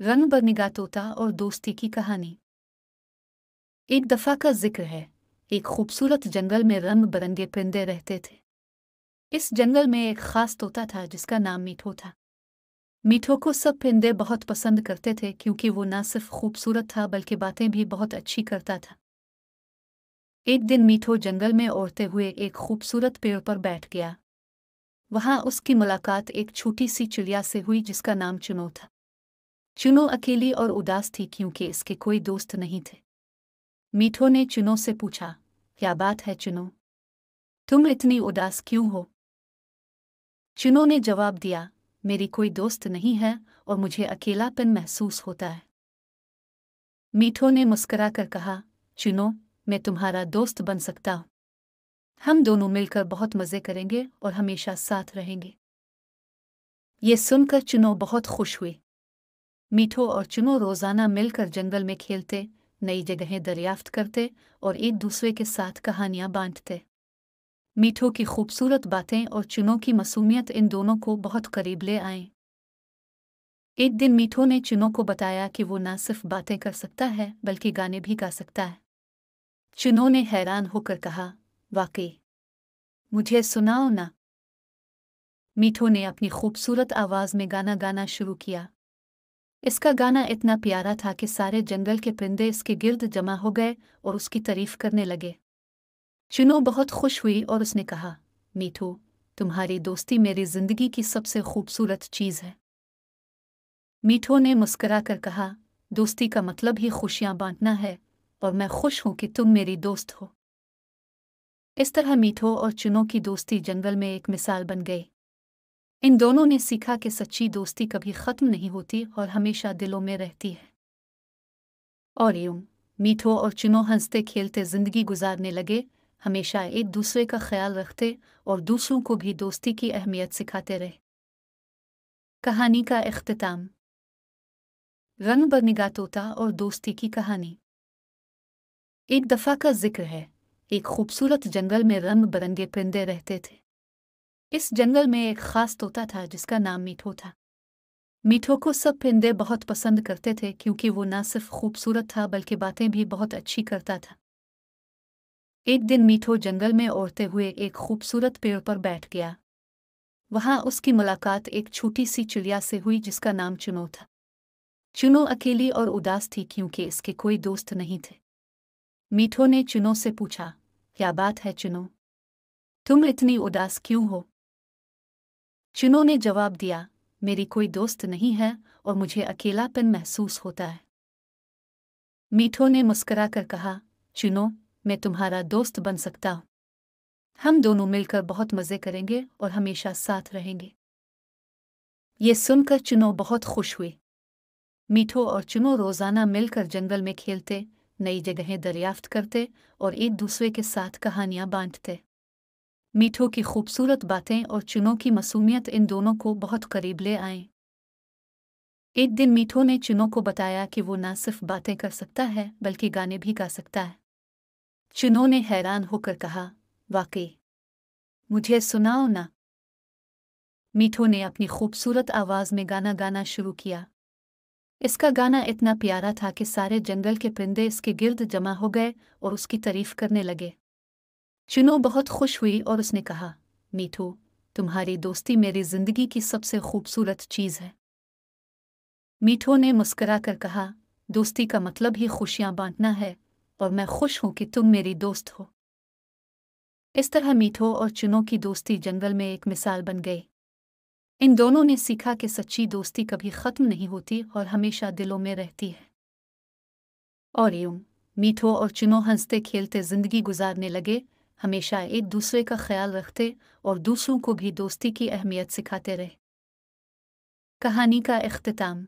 रंग बरनिगा तोता और दोस्ती की कहानी। एक दफा का जिक्र है। एक खूबसूरत जंगल में रंग बिरंगे परिंदे रहते थे। इस जंगल में एक खास तोता था जिसका नाम मीठो था। मीठो को सब परिंदे बहुत पसंद करते थे क्योंकि वो न सिर्फ खूबसूरत था बल्कि बातें भी बहुत अच्छी करता था। एक दिन मीठो जंगल में उड़ते हुए एक खूबसूरत पेड़ पर बैठ गया। वहां उसकी मुलाकात एक छोटी सी चिड़िया से हुई जिसका नाम चुनो था। चुनो अकेली और उदास थी क्योंकि इसके कोई दोस्त नहीं थे। मीठो ने चुनो से पूछा, क्या बात है चुनो, तुम इतनी उदास क्यों हो? चुनो ने जवाब दिया, मेरी कोई दोस्त नहीं है और मुझे अकेलापन महसूस होता है। मीठो ने मुस्कुराकर कहा, चुनो, मैं तुम्हारा दोस्त बन सकता हूँ। हम दोनों मिलकर बहुत मजे करेंगे और हमेशा साथ रहेंगे। ये सुनकर चुनो बहुत खुश हुई। मीठो और चुनो रोजाना मिलकर जंगल में खेलते, नई जगहें दरियाफ्त करते और एक दूसरे के साथ कहानियां बांटते। मीठो की खूबसूरत बातें और चुनो की मासूमियत इन दोनों को बहुत करीब ले आए। एक दिन मीठो ने चुनो को बताया कि वो न सिर्फ बातें कर सकता है बल्कि गाने भी गा सकता है। चुनो ने हैरान होकर कहा, वाकई, मुझे सुनाओ ना। मीठो ने अपनी खूबसूरत आवाज में गाना गाना शुरू किया। इसका गाना इतना प्यारा था कि सारे जंगल के परिंदे इसके गिर्द जमा हो गए और उसकी तारीफ करने लगे। चुनो बहुत खुश हुई और उसने कहा, मीठू, तुम्हारी दोस्ती मेरी जिंदगी की सबसे खूबसूरत चीज है। मीठो ने मुस्कुराकर कहा, दोस्ती का मतलब ही खुशियां बांटना है और मैं खुश हूं कि तुम मेरी दोस्त हो। इस तरह मीठो और चुनो की दोस्ती जंगल में एक मिसाल बन गई। इन दोनों ने सीखा कि सच्ची दोस्ती कभी खत्म नहीं होती और हमेशा दिलों में रहती है। और यूं मीठो और चुनो हंसते खेलते जिंदगी गुजारने लगे, हमेशा एक दूसरे का ख्याल रखते और दूसरों को भी दोस्ती की अहमियत सिखाते रहे। कहानी का इख्तिताम। रंग बरनिगा तोता और दोस्ती की कहानी। एक दफा का जिक्र है। एक खूबसूरत जंगल में रंग बिरंगे परिंदे रहते थे। इस जंगल में एक खास तोता था जिसका नाम मीठो था। मीठो को सब परिंदे बहुत पसंद करते थे क्योंकि वो न सिर्फ खूबसूरत था बल्कि बातें भी बहुत अच्छी करता था। एक दिन मीठो जंगल में उड़ते हुए एक खूबसूरत पेड़ पर बैठ गया। वहां उसकी मुलाकात एक छोटी सी चिड़िया से हुई जिसका नाम चुनो था। चुनो अकेली और उदास थी क्योंकि इसके कोई दोस्त नहीं थे। मीठो ने चुनो से पूछा, क्या बात है चुनो, तुम इतनी उदास क्यों हो? चुनो ने जवाब दिया, मेरी कोई दोस्त नहीं है और मुझे अकेलापन महसूस होता है। मीठो ने मुस्कुराकर कहा, चुनो, मैं तुम्हारा दोस्त बन सकता हूँ। हम दोनों मिलकर बहुत मजे करेंगे और हमेशा साथ रहेंगे। ये सुनकर चुनो बहुत खुश हुई। मीठो और चुनो रोजाना मिलकर जंगल में खेलते, नई जगहें दरियाफ्त करते और एक दूसरे के साथ कहानियां बांटते। मीठो की खूबसूरत बातें और चुनो की मासूमियत इन दोनों को बहुत करीब ले आए। एक दिन मीठो ने चुनो को बताया कि वो न सिर्फ बातें कर सकता है बल्कि गाने भी गा सकता है। चुनो ने हैरान होकर कहा, वाकई, मुझे सुनाओ ना। मीठो ने अपनी खूबसूरत आवाज में गाना गाना शुरू किया। इसका गाना इतना प्यारा था कि सारे जंगल के परिंदे इसके गिर्द जमा हो गए और उसकी तारीफ करने लगे। चुनो बहुत खुश हुई और उसने कहा, मीठो, तुम्हारी दोस्ती मेरी जिंदगी की सबसे खूबसूरत चीज है। मीठो ने मुस्कुराकर कहा, दोस्ती का मतलब ही खुशियां बांटना है और मैं खुश हूं कि तुम मेरी दोस्त हो। इस तरह मीठो और चुनो की दोस्ती जंगल में एक मिसाल बन गई। इन दोनों ने सीखा कि सच्ची दोस्ती कभी खत्म नहीं होती और हमेशा दिलों में रहती है। और यूं मीठो और चुनो हंसते खेलते जिंदगी गुजारने लगे, हमेशा एक दूसरे का ख्याल रखते और दूसरों को भी दोस्ती की अहमियत सिखाते रहे। कहानी का इख्तिताम।